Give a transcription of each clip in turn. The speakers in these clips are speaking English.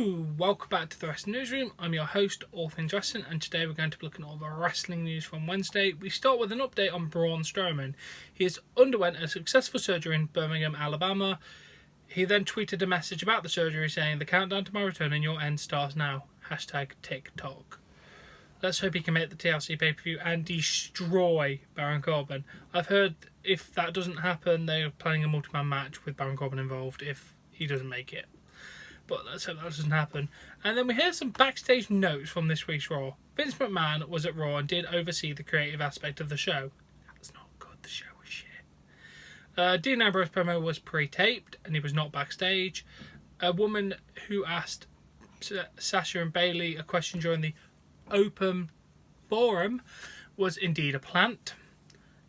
Hello, welcome back to the Wrestling Newsroom. I'm your host, All Things Wrestling, and today we're going to be looking at all the wrestling news from Wednesday. We start with an update on Braun Strowman. He has underwent a successful surgery in Birmingham, Alabama. He then tweeted a message about the surgery saying, "The countdown to my return and your end starts now. Hashtag TikTok." Let's hope he can make the TLC pay-per-view and destroy Baron Corbin. I've heard if that doesn't happen, they're planning a multi-man match with Baron Corbin involved if he doesn't make it. But let's hope that doesn't happen. And then we hear some backstage notes from this week's Raw. Vince McMahon was at Raw and did oversee the creative aspect of the show. That's not good, the show was shit. Dean Ambrose promo was pre-taped and he was not backstage. A woman who asked Sasha and Bayley a question during the open forum was indeed a plant.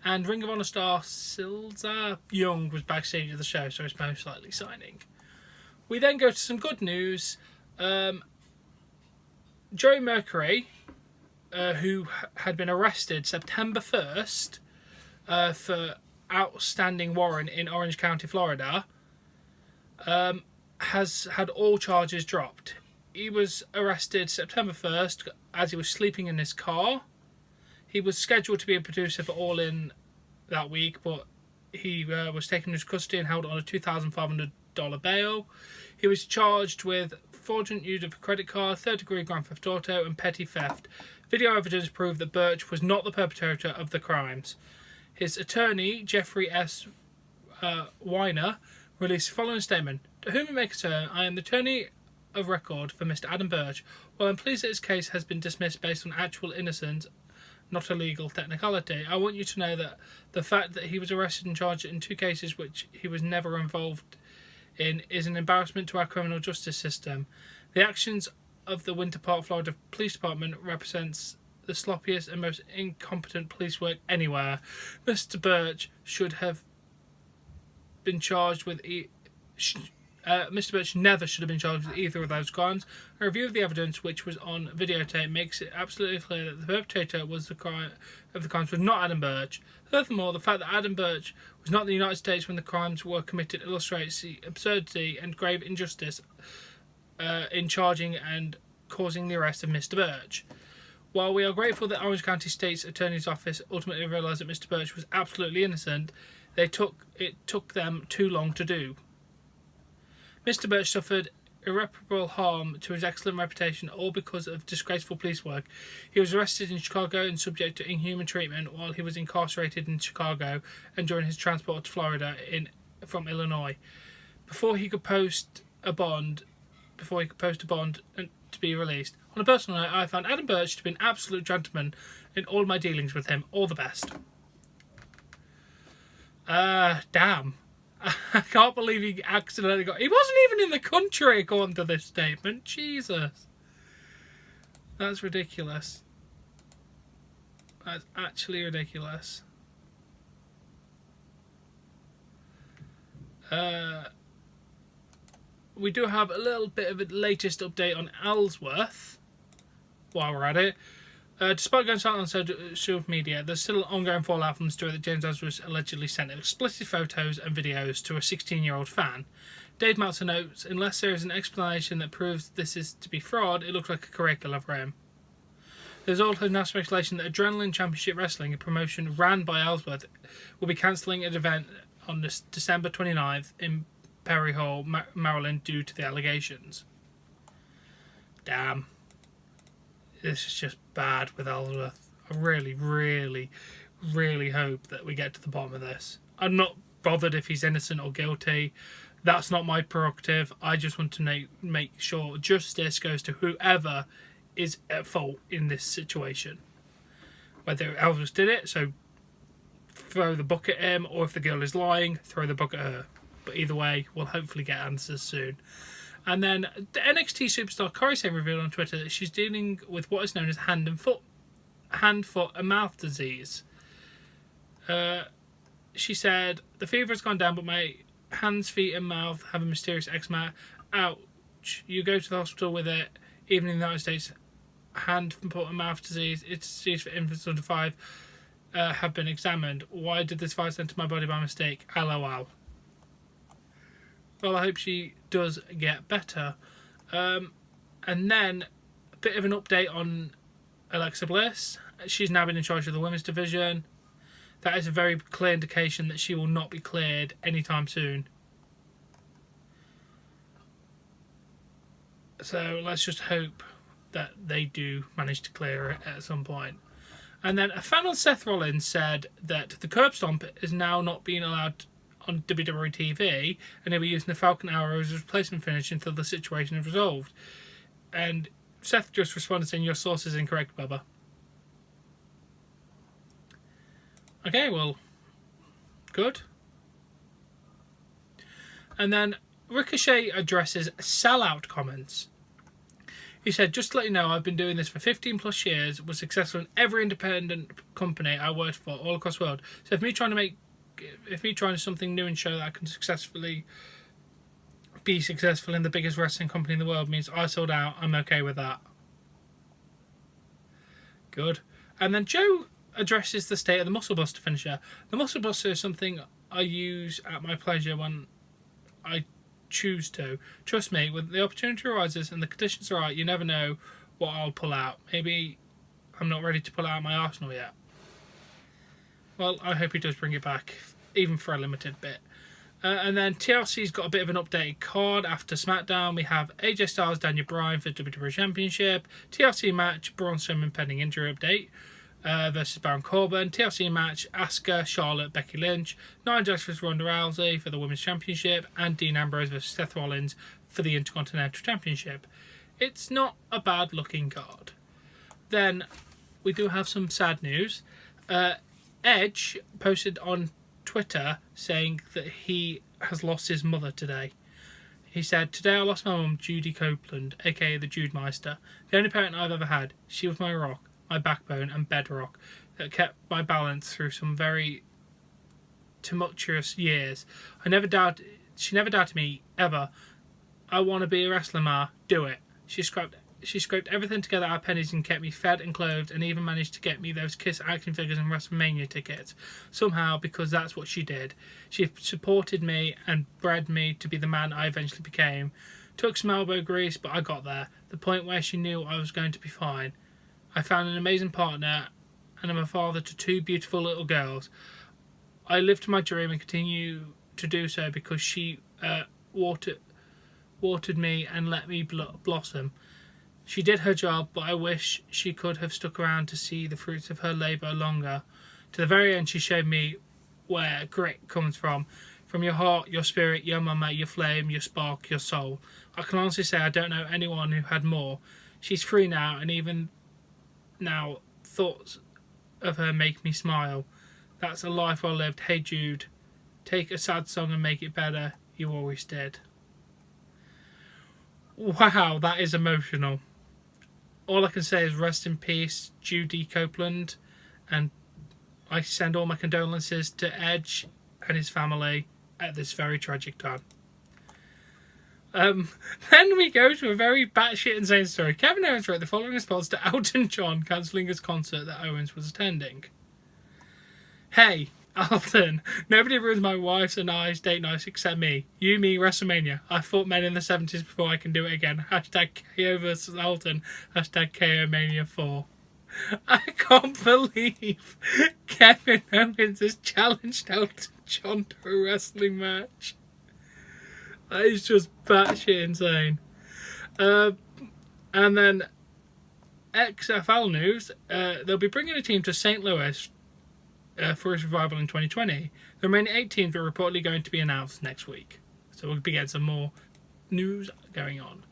And Ring of Honor star Silza Young was backstage at the show, so it's most likely signing. We then go to some good news. Joey Mercury, who had been arrested September 1st for outstanding warrant in Orange County, Florida, has had all charges dropped. He was arrested September 1st as he was sleeping in his car. He was scheduled to be a producer for All In that week, but he was taken into custody and held on a $2,500 bail. He was charged with fraudulent use of a credit card, third-degree grand theft auto, and petty theft. Video evidence proved that Birch was not the perpetrator of the crimes. His attorney, Jeffrey S. Weiner, released the following statement: "To whom it may concern, I am the attorney of record for Mr. Adam Birch. While I'm pleased that his case has been dismissed based on actual innocence, not a legal technicality, I want you to know that the fact that he was arrested and charged in two cases which he was never involved in is an embarrassment to our criminal justice system. The actions of the Winter Park, Florida Police Department represents the sloppiest and most incompetent police work anywhere. Mr. Birch should have been charged with Mr. Birch never should have been charged with either of those crimes. A review of the evidence, which was on videotape, makes it absolutely clear that the perpetrator of the crimes was not Adam Birch. Furthermore, the fact that Adam Birch was not in the United States when the crimes were committed illustrates the absurdity and grave injustice in charging and causing the arrest of Mr. Birch. While we are grateful that Orange County State's Attorney's Office ultimately realised that Mr. Birch was absolutely innocent, it took them too long to do. Mr. Birch suffered irreparable harm to his excellent reputation, all because of disgraceful police work. He was arrested in Chicago and subject to inhuman treatment while he was incarcerated in Chicago and during his transport to Florida from Illinois. Before he could post a bond and to be released. On a personal note, I found Adam Birch to be an absolute gentleman in all my dealings with him. All the best." Damn. I can't believe he accidentally got... He wasn't even in the country, according to this statement. Jesus. That's ridiculous. That's actually ridiculous. We do have a little bit of a latest update on Ellsworth, while we're at it. Despite going silent on social media, there's still an ongoing fallout from the story that James Ellsworth allegedly sent explicit photos and videos to a 16-year-old fan. Dave Meltzer notes, "Unless there is an explanation that proves this is to be fraud, it looks like a career killer for him." There's also now speculation that Adrenaline Championship Wrestling, a promotion ran by Ellsworth, will be cancelling an event on December 29th in Perry Hall, Maryland, due to the allegations. Damn. This is just bad with Ellsworth. I really, really, really hope that we get to the bottom of this. I'm not bothered if he's innocent or guilty. That's not my prerogative. I just want to make sure justice goes to whoever is at fault in this situation. Whether Ellsworth did it, so throw the book at him, or if the girl is lying, throw the book at her. But either way, we'll hopefully get answers soon. And then the NXT superstar Kairi Sane revealed on Twitter that she's dealing with what is known as hand, foot, and mouth disease. She said, "The fever has gone down, but my hands, feet, and mouth have a mysterious eczema. Ouch. You go to the hospital with it. Even in the United States, hand, foot, and mouth disease, it's disease for infants under 5, have been examined. Why did this virus enter my body by mistake? LOL." Well, I hope she does get better. And then a bit of an update on Alexa Bliss. She's now been in charge of the women's division. That is a very clear indication that she will not be cleared anytime soon. So let's just hope that they do manage to clear it at some point. And then a fan on Seth Rollins said that the curb stomp is now not being allowed on WWE TV, and they'll be using the Falcon Arrow as a replacement finish until the situation is resolved. And Seth just responded saying, "Your source is incorrect, Bubba." Okay, well, good. And then Ricochet addresses sellout comments. He said, "Just to let you know, I've been doing this for 15 plus years, was successful in every independent company I worked for all across the world. So if me trying something new and show that I can be successful in the biggest wrestling company in the world means I sold out, I'm okay with that." Good. And then Joe addresses the state of the Muscle Buster finisher. The Muscle Buster is something I use at my pleasure when I choose to. Trust me, when the opportunity arises and the conditions are right, you never know what I'll pull out. Maybe I'm not ready to pull out my arsenal yet. Well, I hope he does bring it back, even for a limited bit. And then TLC's got a bit of an updated card after SmackDown. We have AJ Styles, Daniel Bryan for WWE Championship. TLC match, Braun Strowman pending injury update versus Baron Corbin. TLC match, Asuka, Charlotte, Becky Lynch. Nia Jax vs Ronda Rousey for the Women's Championship. And Dean Ambrose vs Seth Rollins for the Intercontinental Championship. It's not a bad looking card. Then we do have some sad news. Edge posted on Twitter saying that he has lost his mother today. He said, "Today I lost my mum, Judy Copeland, aka the Jude Meister. The only parent I've ever had. She was my rock, my backbone and bedrock that kept my balance through some very tumultuous years. She never doubted me, ever. I want to be a wrestler, Ma. Do it." She scraped everything together out of pennies and kept me fed and clothed, and even managed to get me those Kiss action figures and WrestleMania tickets. Somehow, because that's what she did. She supported me and bred me to be the man I eventually became. Took some elbow grease, but I got there. The point where she knew I was going to be fine. I found an amazing partner, and I'm a father to 2 beautiful little girls. I lived my dream and continue to do so because she watered me and let me blossom. She did her job, but I wish she could have stuck around to see the fruits of her labour longer. To the very end, she showed me where grit comes from your heart, your spirit, your mama, your flame, your spark, your soul. I can honestly say I don't know anyone who had more. She's free now, and even now, thoughts of her make me smile. That's a life well lived. Hey Jude, take a sad song and make it better. You always did." Wow, that is emotional. All I can say is rest in peace, Judy Copeland, and I send all my condolences to Edge and his family at this very tragic time. Then we go to a very batshit insane story. Kevin Owens wrote the following response to Elton John cancelling his concert that Owens was attending. "Hey, Elton, nobody ruins my wife's and I's date nights except me. You, me, WrestleMania. I fought men in the 70s before I can do it again. Hashtag KO versus Elton. Hashtag KO Mania 4. I can't believe Kevin Owens has challenged Elton John to a wrestling match. That is just batshit insane. And then XFL news, they'll be bringing a team to St. Louis for its revival in 2020. The remaining 8 teams are reportedly going to be announced next week. So we'll be getting some more news going on.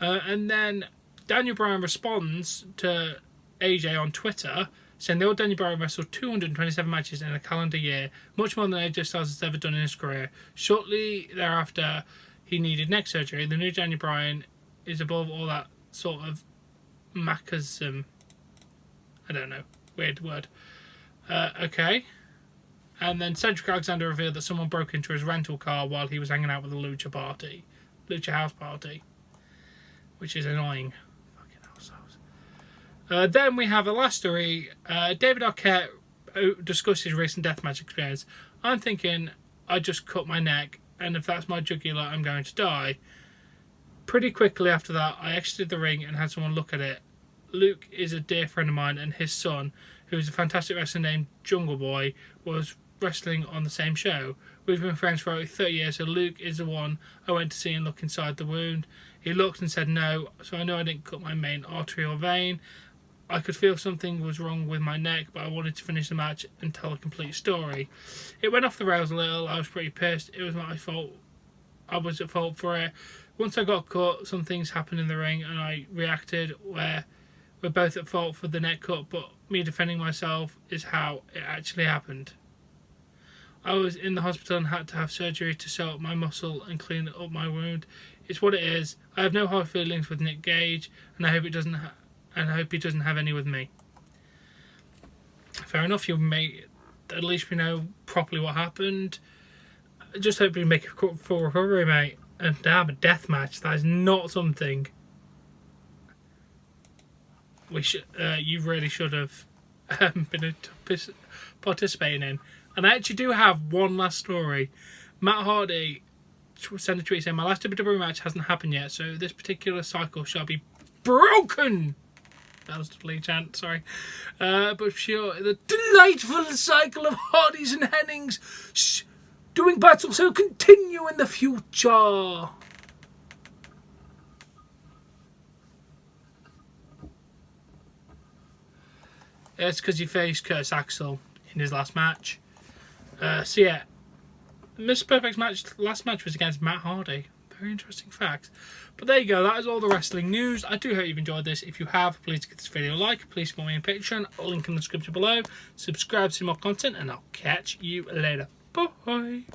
And then Daniel Bryan responds to AJ on Twitter, saying the old Daniel Bryan wrestled 227 matches in a calendar year, much more than AJ Styles has ever done in his career. Shortly thereafter, he needed neck surgery. The new Daniel Bryan is above all that sort of machism. I don't know. Weird word. Okay. And then Cedric Alexander revealed that someone broke into his rental car while he was hanging out with the Lucha House Party. Which is annoying. Fucking assholes. Then we have a last story. David Arquette discussed his recent deathmatch experience. I'm thinking I just cut my neck, and if that's my jugular, I'm going to die. Pretty quickly after that, I exited the ring and had someone look at it. Luke is a dear friend of mine, and his son, who is a fantastic wrestler named Jungle Boy, was wrestling on the same show. We've been friends for over 30 years, so Luke is the one I went to see and look inside the wound. He looked and said no, so I know I didn't cut my main artery or vein. I could feel something was wrong with my neck, but I wanted to finish the match and tell a complete story. It went off the rails a little. I was pretty pissed. It was my fault. I was at fault for it. Once I got cut, some things happened in the ring, and I reacted where we're both at fault for the neck cut, but me defending myself is how it actually happened. I was in the hospital and had to have surgery to sew up my muscle and clean up my wound. It's what it is. I have no hard feelings with Nick Gage, and I hope he doesn't have any with me. Fair enough. You may at least we know properly what happened. I just hope you make a full recovery, mate. And to have a death match, that is not something you really should have been participating in. And I actually do have one last story. Matt Hardy sent a tweet saying, my last WWE match hasn't happened yet, so this particular cycle shall be broken. That was the lead chant, sorry. But sure, the delightful cycle of Hardys and Hennings doing battle so continue in the future. It's because he faced Curtis Axel in his last match. So yeah, Mr. Perfect's last match was against Matt Hardy. Very interesting fact. But there you go, that is all the wrestling news. I do hope you've enjoyed this. If you have, please give this video a like. Please support me on Patreon. Link in the description below. Subscribe to see more content, and I'll catch you later. Bye.